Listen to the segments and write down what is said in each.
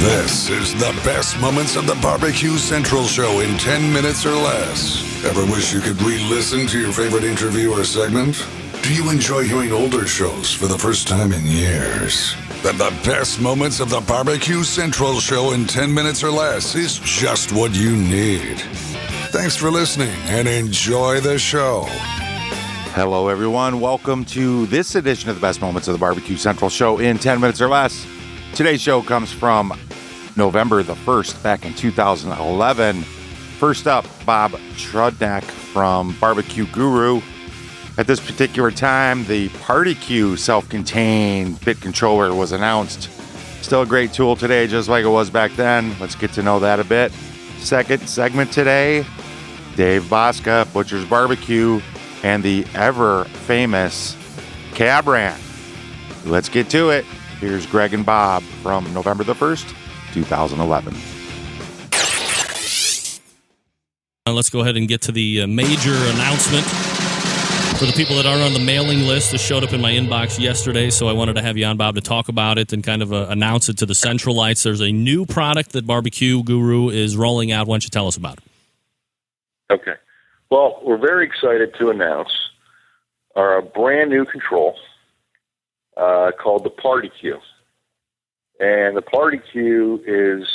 This is the best moments of the Barbecue Central show in 10 minutes or less. Ever wish you could re-listen to your favorite interview or segment? Do you enjoy hearing older shows for the first time in years? Then the best moments of the Barbecue Central show in 10 minutes or less is just what you need. Thanks for listening and enjoy the show. Hello, everyone. Welcome to this edition of the best moments of the Barbecue Central show in 10 minutes or less. Today's show comes from November the 1st, back in 2011. First up, Bob Trudnak from Barbecue Guru. At this particular time, the BBQ self-contained bit controller was announced. Still a great tool today, just like it was back then. Let's get to know that a bit. Second segment today, Dave Bosca, Butcher's Barbecue, and the ever-famous Cabran. Let's get to it. Here's Greg and Bob from November the 1st, 2011. Let's go ahead and get to the major announcement. For the people that aren't on the mailing list, this showed up in my inbox yesterday, so I wanted to have you on, Bob, to talk about it and kind of announce it to the Centralites. There's a new product that Barbecue Guru is rolling out. Why don't you tell us about it? Okay. Well, we're very excited to announce our brand new control called the BBQ. And the BBQ is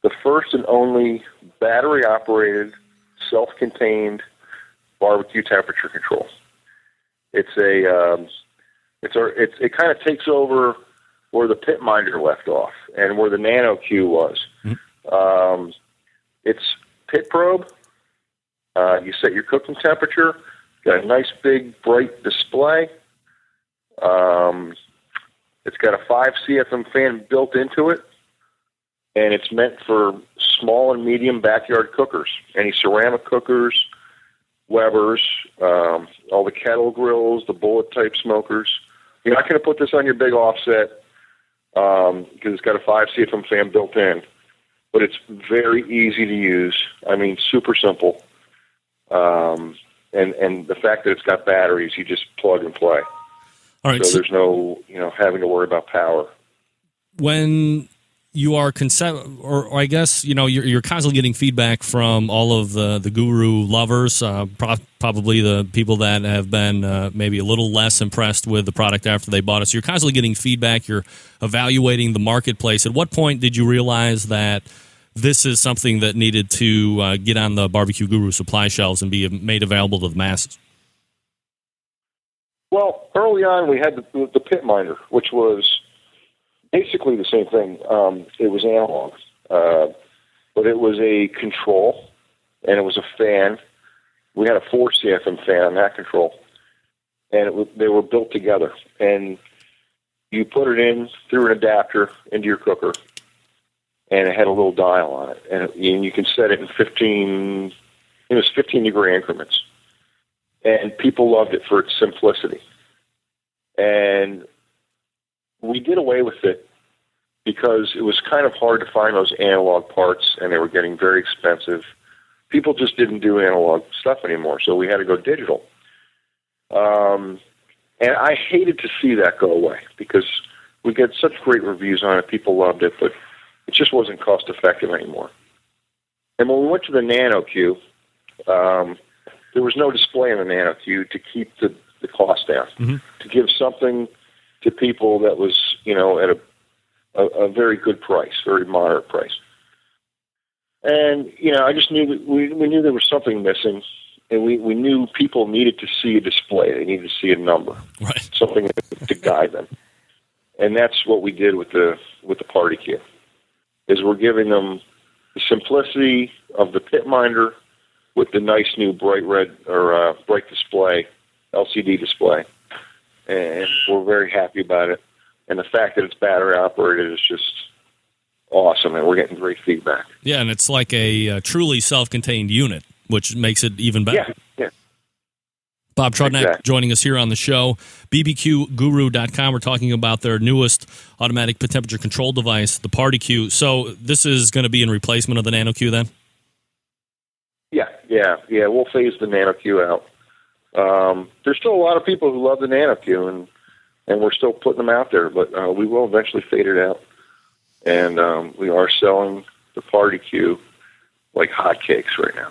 the first and only battery-operated, self-contained barbecue temperature control. It kind of takes over where the pit minder left off and where the Nano Q was. Mm-hmm. It's pit probe. You set your cooking temperature. Got a nice big bright display. It's got a 5 CFM fan built into it, and it's meant for small and medium backyard cookers. Any ceramic cookers, Weber's, all the kettle grills, the bullet type smokers. You're not going to put this on your big offset because it's got a 5 CFM fan built in, but it's very easy to use. I mean, super simple. And the fact that it's got batteries, you just plug and play. All right. So there's no, having to worry about power. When you are or I guess, you're constantly getting feedback from all of the Guru lovers, probably the people that have been maybe a little less impressed with the product after they bought it. So you're constantly getting feedback. You're evaluating the marketplace. At what point did you realize that this is something that needed to get on the Barbecue Guru supply shelves and be made available to the masses? Well, early on we had the pit minder, which was basically the same thing. It was analog, but it was a control, and it was a fan. We had a 4 CFM fan on that control, and they were built together. And you put it in through an adapter into your cooker, and it had a little dial on it, and you can set it in 15-degree increments. And people loved it for its simplicity. And we did away with it because it was kind of hard to find those analog parts, and they were getting very expensive. People just didn't do analog stuff anymore, so we had to go digital. And I hated to see that go away because we get such great reviews on it. People loved it, but it just wasn't cost-effective anymore. And when we went to the Nano Q, there was no display in the Nano Q to keep the cost down, mm-hmm. to give something to people that was, at a very good price, very moderate price. And, I just knew that we knew there was something missing, and we knew people needed to see a display. They needed to see a number, right. Something to guide them. And that's what we did with the BBQ, is we're giving them the simplicity of the pit minder with the nice new bright red or bright display, LCD display. And we're very happy about it. And the fact that it's battery operated is just awesome, and we're getting great feedback. Yeah, and it's like a truly self-contained unit, which makes it even better. Yeah. Bob Trudnak exactly. Joining us here on the show. BBQGuru.com. We're talking about their newest automatic pit temperature control device, the BBQ. So this is going to be in replacement of the Nano Q then? Yeah. We'll phase the Nano Q out. There's still a lot of people who love the Nano Q, and we're still putting them out there, but we will eventually fade it out. And we are selling the Party Q like hotcakes right now.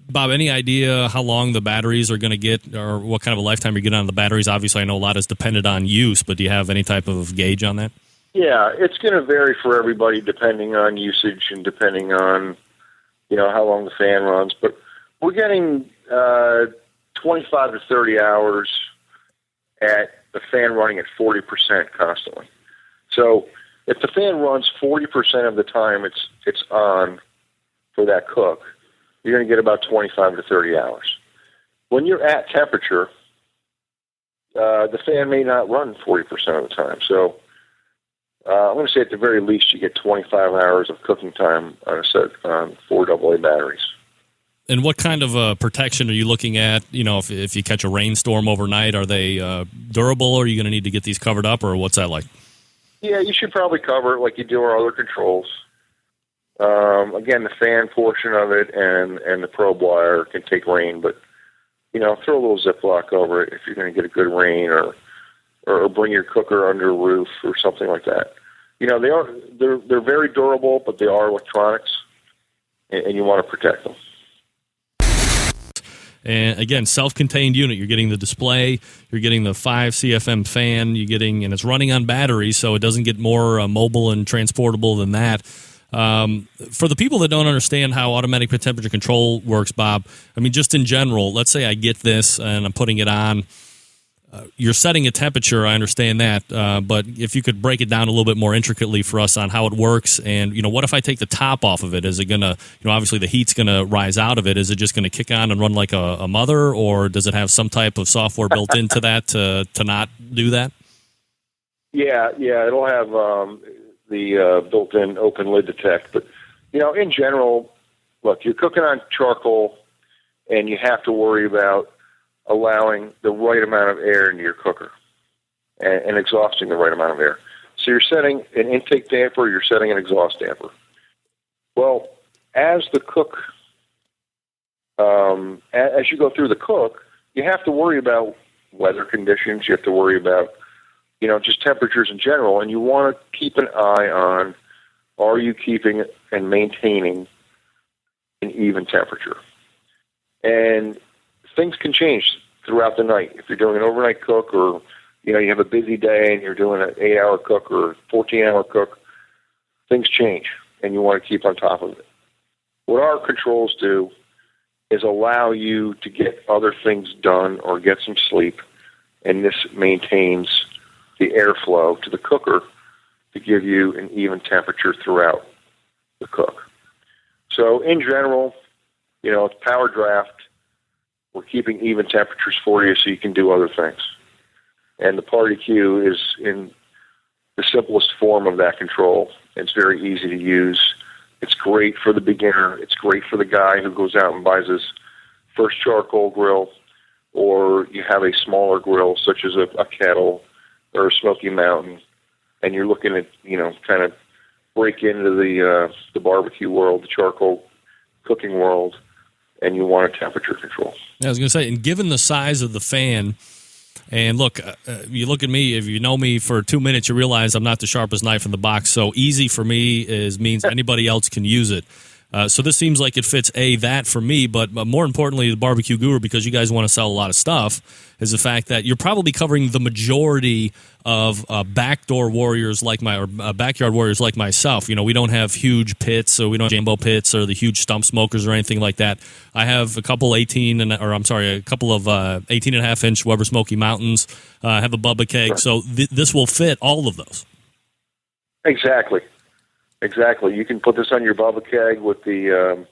Bob, any idea how long the batteries are going to get, or what kind of a lifetime you're getting on the batteries? Obviously, I know a lot is dependent on use, but do you have any type of gauge on that? Yeah, it's going to vary for everybody depending on usage and depending on, how long the fan runs. But we're getting 25 to 30 hours at the fan running at 40% constantly. So if the fan runs 40% of the time it's on for that cook, you're going to get about 25 to 30 hours. When you're at temperature, the fan may not run 40% of the time. So I'm going to say at the very least you get 25 hours of cooking time on a set on 4 AA batteries. And what kind of protection are you looking at? If you catch a rainstorm overnight, are they durable, or are you going to need to get these covered up, or what's that like? Yeah, you should probably cover it like you do our other controls. Again, the fan portion of it and the probe wire can take rain, but throw a little Ziploc over it if you're going to get a good rain, or bring your cooker under a roof or something like that. They're very durable, but they are electronics, and you want to protect them. And again, self-contained unit. You're getting the display. You're getting the 5 CFM fan. And it's running on batteries, so it doesn't get more mobile and transportable than that. For the people that don't understand how automatic temperature control works, Bob, I mean, just in general, let's say I get this and I'm putting it on. You're setting a temperature, I understand that, but if you could break it down a little bit more intricately for us on how it works, and what if I take the top off of it? Is it going to, obviously the heat's going to rise out of it. Is it just going to kick on and run like a mother, or does it have some type of software built into that to not do that? Yeah, it'll have the built-in open lid detect, but in general, look, you're cooking on charcoal, and you have to worry about allowing the right amount of air into your cooker and exhausting the right amount of air. So you're setting an intake damper, you're setting an exhaust damper. Well, as the cook, as you go through the cook, you have to worry about weather conditions, you have to worry about, just temperatures in general, and you want to keep an eye on, are you keeping and maintaining an even temperature? And things can change throughout the night. If you're doing an overnight cook, or you have a busy day and you're doing an 8-hour cook or 14-hour cook, things change, and you want to keep on top of it. What our controls do is allow you to get other things done or get some sleep, and this maintains the airflow to the cooker to give you an even temperature throughout the cook. So in general, it's power draft. We're keeping even temperatures for you so you can do other things. And the Party Q is in the simplest form of that control. It's very easy to use. It's great for the beginner. It's great for the guy who goes out and buys his first charcoal grill, or you have a smaller grill such as a kettle or a Smoky Mountain, and you're looking at, kind of break into the barbecue world, the charcoal cooking world, and you want a temperature control. I was going to say, and given the size of the fan, and look, you look at me, if you know me for 2 minutes, you realize I'm not the sharpest knife in the box, so easy for me means anybody else can use it. So this seems like it fits that for me, but more importantly, the Barbecue Guru, because you guys want to sell a lot of stuff, is the fact that you're probably covering the majority of backdoor warriors backyard warriors like myself. We don't have huge pits, so we don't have Jambo pits or the huge stump smokers or anything like that. I have a couple 18 and a 18 and a half inch Weber Smoky Mountains. I have a Bubba keg, so this will fit all of those. Exactly. You can put this on your Bubba keg with the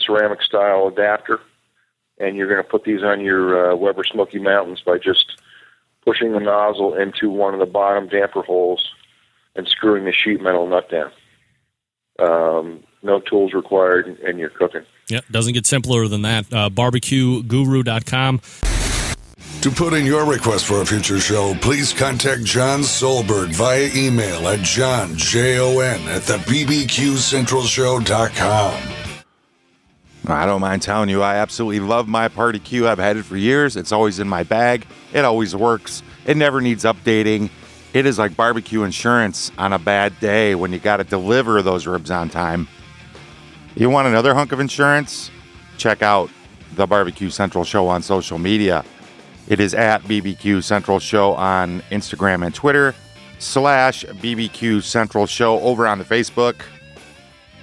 ceramic style adapter, and you're going to put these on your Weber Smoky Mountains by just pushing the nozzle into one of the bottom damper holes and screwing the sheet metal nut down. No tools required, and you're cooking. Yeah, doesn't get simpler than that. BarbecueGuru.com. To put in your request for a future show, please contact John Solberg via email at johnjon@thebbqcentralshow.com. I don't mind telling you, I absolutely love my Party Q. I've had it for years. It's always in my bag. It always works. It never needs updating. It is like barbecue insurance on a bad day when you got to deliver those ribs on time. You want another hunk of insurance? Check out the Barbecue Central Show on social media. It is at BBQ Central Show on Instagram and Twitter, /BBQ Central Show over on the Facebook.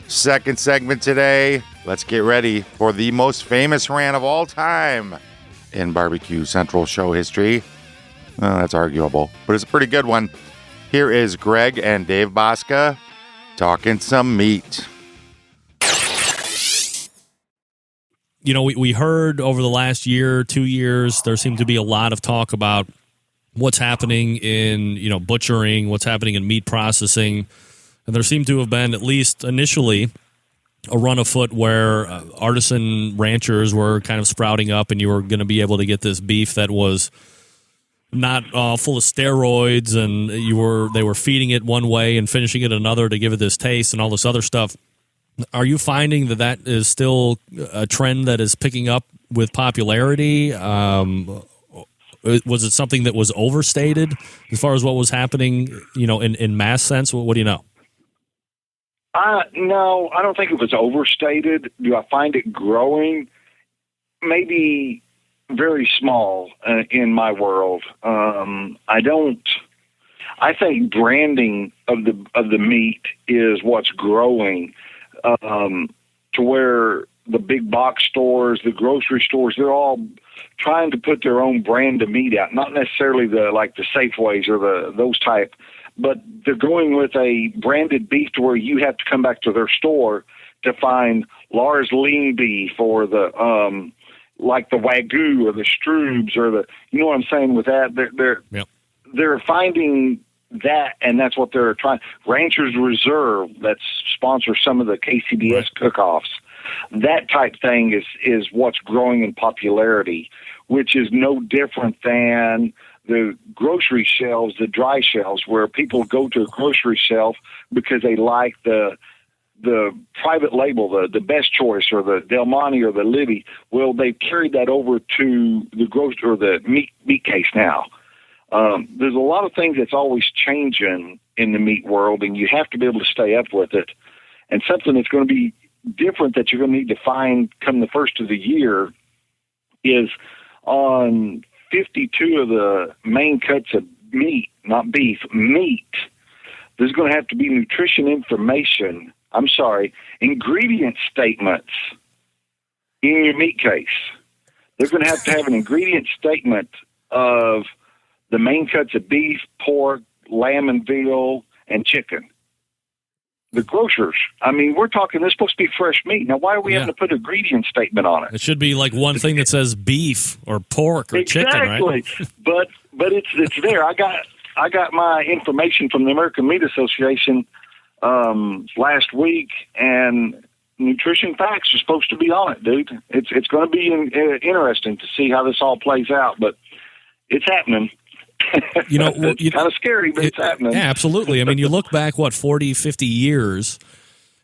Second segment today. Let's get ready for the most famous rant of all time in Barbecue Central Show history. Well, that's arguable, but it's a pretty good one. Here is Greg and Dave Bosca talking some meat. You know, we heard over the last year, 2 years, there seemed to be a lot of talk about what's happening in, butchering, what's happening in meat processing. And there seemed to have been, at least initially, a run afoot where artisan ranchers were kind of sprouting up, and you were going to be able to get this beef that was not full of steroids, and they were feeding it one way and finishing it another to give it this taste and all this other stuff. Are you finding that is still a trend that is picking up with popularity? Was it something that was overstated as far as what was happening, in mass sense? What do you know? No, I don't think it was overstated. Do I find it growing? Maybe very small in my world. I think branding of the meat is what's growing, to where the big box stores, the grocery stores, they're all trying to put their own brand of meat out. Not necessarily the Safeways or those type, but they're going with a branded beef to where you have to come back to their store to find Lars lean beef or the like the Wagyu or the Strubes or you know what I'm saying with that? They're finding that, and that's what they're trying. Ranchers Reserve, that sponsors some of the KCBS cook-offs. That type thing is what's growing in popularity, which is no different than the grocery shelves, the dry shelves, where people go to a grocery shelf because they like the private label, the Best Choice or the Del Monte or the Libby. Well, they've carried that over to the grocery or the meat case now. There's a lot of things that's always changing in the meat world, and you have to be able to stay up with it. And something that's going to be different that you're going to need to find come the first of the year is on 52 of the main cuts of meat, not beef, meat. There's going to have to be ingredient statements in your meat case. They're going to have an ingredient statement of the main cuts of beef, pork, lamb and veal, and chicken. The grocers, we're talking, this is supposed to be fresh meat. Now, why are we having to put an ingredient statement on it? It should be like one thing that says beef or pork or chicken, right? Exactly. but it's there. I got my information from the American Meat Association last week, and nutrition facts are supposed to be on it, dude. It's going to be interesting to see how this all plays out, but it's happening. It's kind of scary, but it's happening. Yeah, absolutely. You look back, 40, 50 years,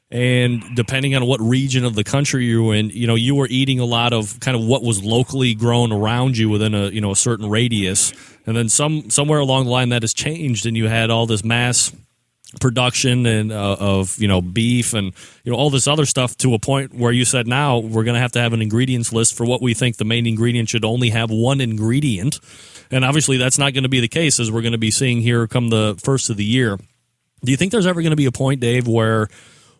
and depending on what region of the country you were in, you were eating a lot of kind of what was locally grown around you within a certain radius. And then somewhere along the line that has changed, and you had all this mass production and of beef and all this other stuff to a point where you said, now we're going to have an ingredients list for what we think the main ingredient should only have one ingredient. And obviously that's not going to be the case, as we're going to be seeing here come the first of the year. Do you think there's ever going to be a point, Dave, where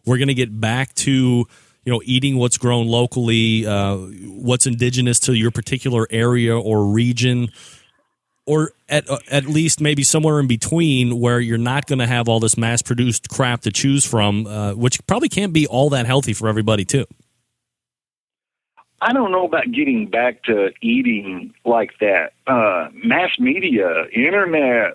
we're going to get back to eating what's grown locally, what's indigenous to your particular area or region, or at least maybe somewhere in between, where you're not going to have all this mass-produced crap to choose from, which probably can't be all that healthy for everybody, too? I don't know about getting back to eating like that. Mass media, internet,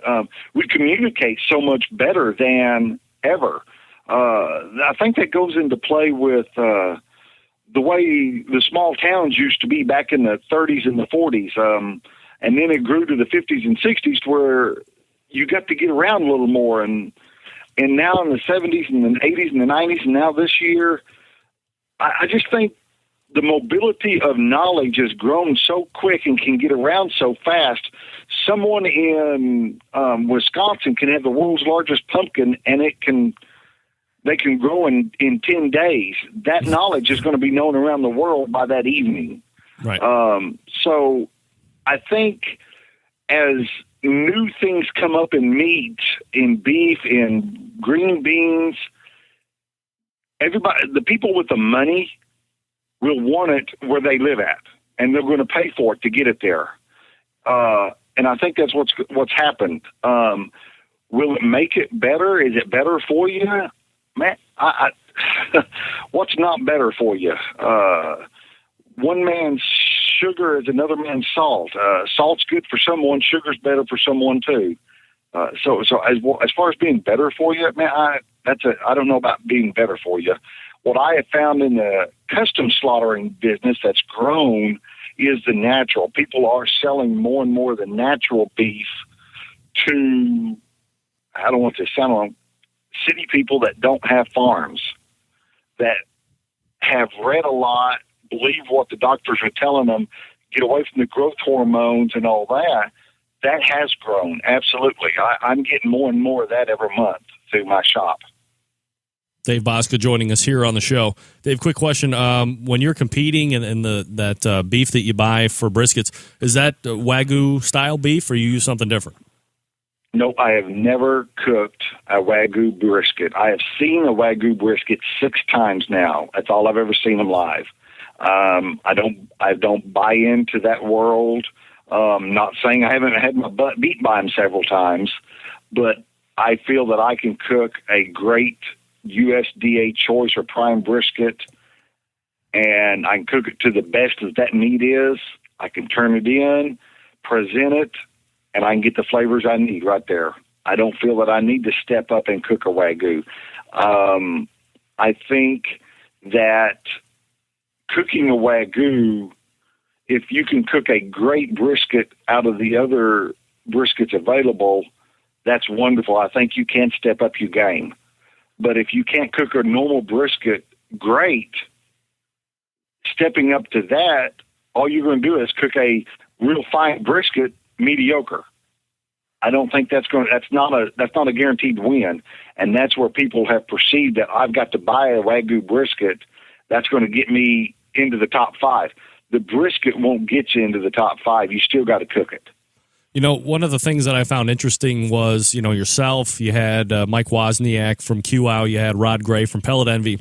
we communicate so much better than ever. I think that goes into play with the way the small towns used to be back in the 30s and the 40s. And then it grew to the 50s and 60s where you got to get around a little more. And now in the 70s and the 80s and the 90s and now this year, I just think the mobility of knowledge has grown so quick and can get around so fast. Someone in Wisconsin can have the world's largest pumpkin, and they can grow in 10 days. That knowledge is going to be known around the world by that evening. Right. So I think as new things come up in meat, in beef, in green beans, the people with the money will want it where they live at, and they're going to pay for it to get it there. And I think that's what's happened. Will it make it better? Is it better for you? Man, what's not better for you? One man's sugar is another man's salt. Salt's good for someone. Sugar's better for someone too. So as far as being better for you, man, I don't know about being better for you. What I have found in the custom slaughtering business that's grown is the natural. People are selling more and more of the natural beef to, I don't want to sound wrong, city people that don't have farms, that have read a lot, believe what the doctors are telling them, get away from the growth hormones and all that. That has grown, absolutely. I'm getting more and more of that every month through my shop. Dave Bosca joining us here on the show. Dave, quick question. When you're competing and that beef that you buy for briskets, is that Wagyu-style beef, or you use something different? Nope, I have never cooked a Wagyu brisket. I have seen a Wagyu brisket 6 times now. That's all I've ever seen them live. I don't buy into that world. Not saying I haven't had my butt beat by them several times, but I feel that I can cook a great USDA choice or prime brisket, and I can cook it to the best that meat is. I can turn it in, present it, and I can get the flavors I need right there. I don't feel that I need to step up and cook a Wagyu. I think that cooking a Wagyu, if you can cook a great brisket out of the other briskets available, that's wonderful. I think you can step up your game. But if you can't cook a normal brisket great, stepping up to that, all you're going to do is cook a real fine brisket mediocre. I don't think that's not a guaranteed win. And that's where people have perceived that I've got to buy a Wagyu brisket that's going to get me into the top 5. The brisket won't get you into the top 5. You still got to cook it. You know, one of the things that I found interesting was, you know, yourself, you had Mike Wozniak from QOW, you had Rod Gray from Pellet Envy.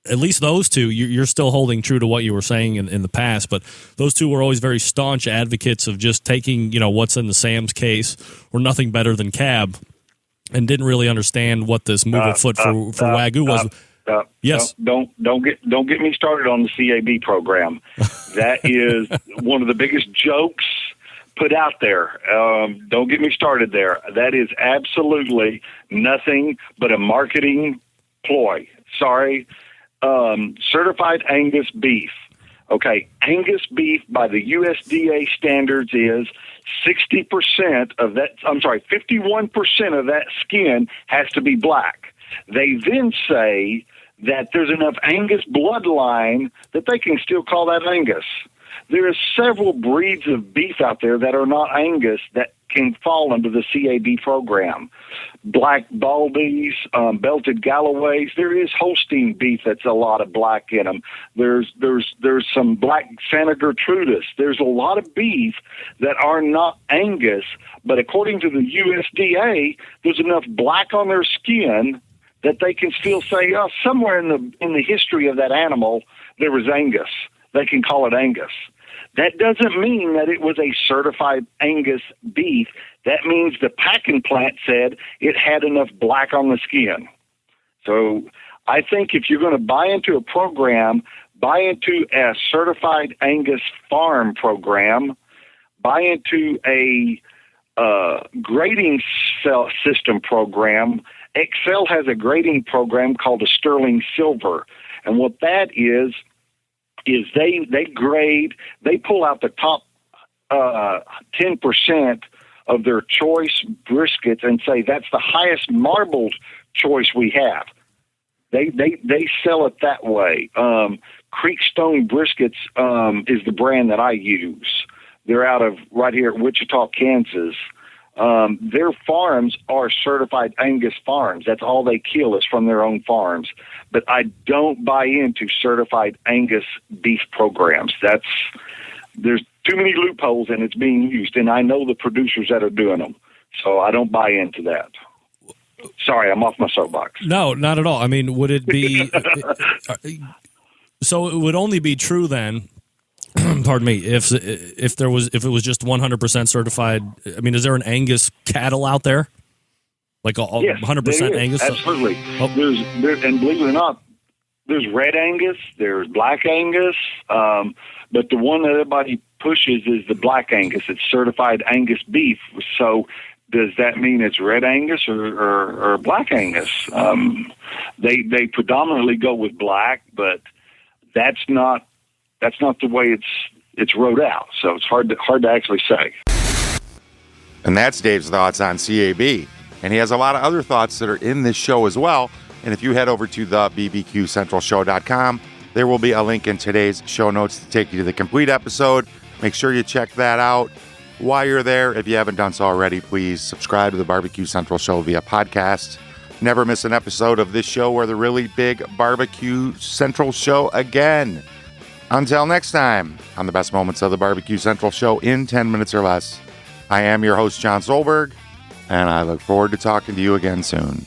At least those two, you're still holding true to what you were saying in the past, but those two were always very staunch advocates of just taking, you know, what's in the Sam's case or nothing better than cab, and didn't really understand what this move of foot for Wagyu was. Yes. Don't get me started on the CAB program. That is one of the biggest jokes put out there. Don't get me started there. That is absolutely nothing but a marketing ploy. Sorry. Certified Angus beef. Okay, Angus beef by the USDA standards is 60% of that, 51% of that skin has to be black. They then say that there's enough Angus bloodline that they can still call that Angus. There are several breeds of beef out there that are not Angus that can fall under the CAB program. Black Baldies, belted Galloways. There is Holstein beef that's a lot of black in them. There's some black Santa Gertrudis. There's a lot of beef that are not Angus, but according to the USDA, there's enough black on their skin that they can still say, oh, somewhere in the history of that animal there was Angus. They can call it Angus. That doesn't mean that it was a certified Angus beef. That means the packing plant said it had enough black on the skin. So I think if you're going to buy into a program, buy into a certified Angus farm program, buy into a grading cell system program. Excel has a grading program called a Sterling Silver. And what that is they grade, they pull out the top 10% of their choice briskets and say that's the highest marbled choice we have. They sell it that way. Creekstone Briskets is the brand that I use. They're out of right here at Wichita, Kansas. Their farms are certified Angus farms. That's all they kill is from their own farms. But I don't buy into certified Angus beef programs. There's too many loopholes and it's being used, and I know the producers that are doing them. So I don't buy into that. Sorry, I'm off my soapbox. No, not at all. I mean, would it be so it would only be true then, pardon me, if it was just 100% certified. I mean, is there an Angus cattle out there? Like yes, 100% Angus? Absolutely. Oh. There's and believe it or not, there's red Angus, there's black Angus, but the one that everybody pushes is the black Angus. It's certified Angus beef. So does that mean it's red Angus or black Angus? They predominantly go with black, but that's not the way it's wrote out. So it's hard to actually say. And that's Dave's thoughts on CAB. And he has a lot of other thoughts that are in this show as well. And if you head over to the bbqcentralshow.com, there will be a link in today's show notes to take you to the complete episode. Make sure you check that out. While you're there, if you haven't done so already, please subscribe to the Barbecue Central Show via podcast. Never miss an episode of this show or the really big Barbecue Central Show again. Until next time, on the best moments of the Barbecue Central Show in 10 minutes or less, I am your host, John Solberg, and I look forward to talking to you again soon.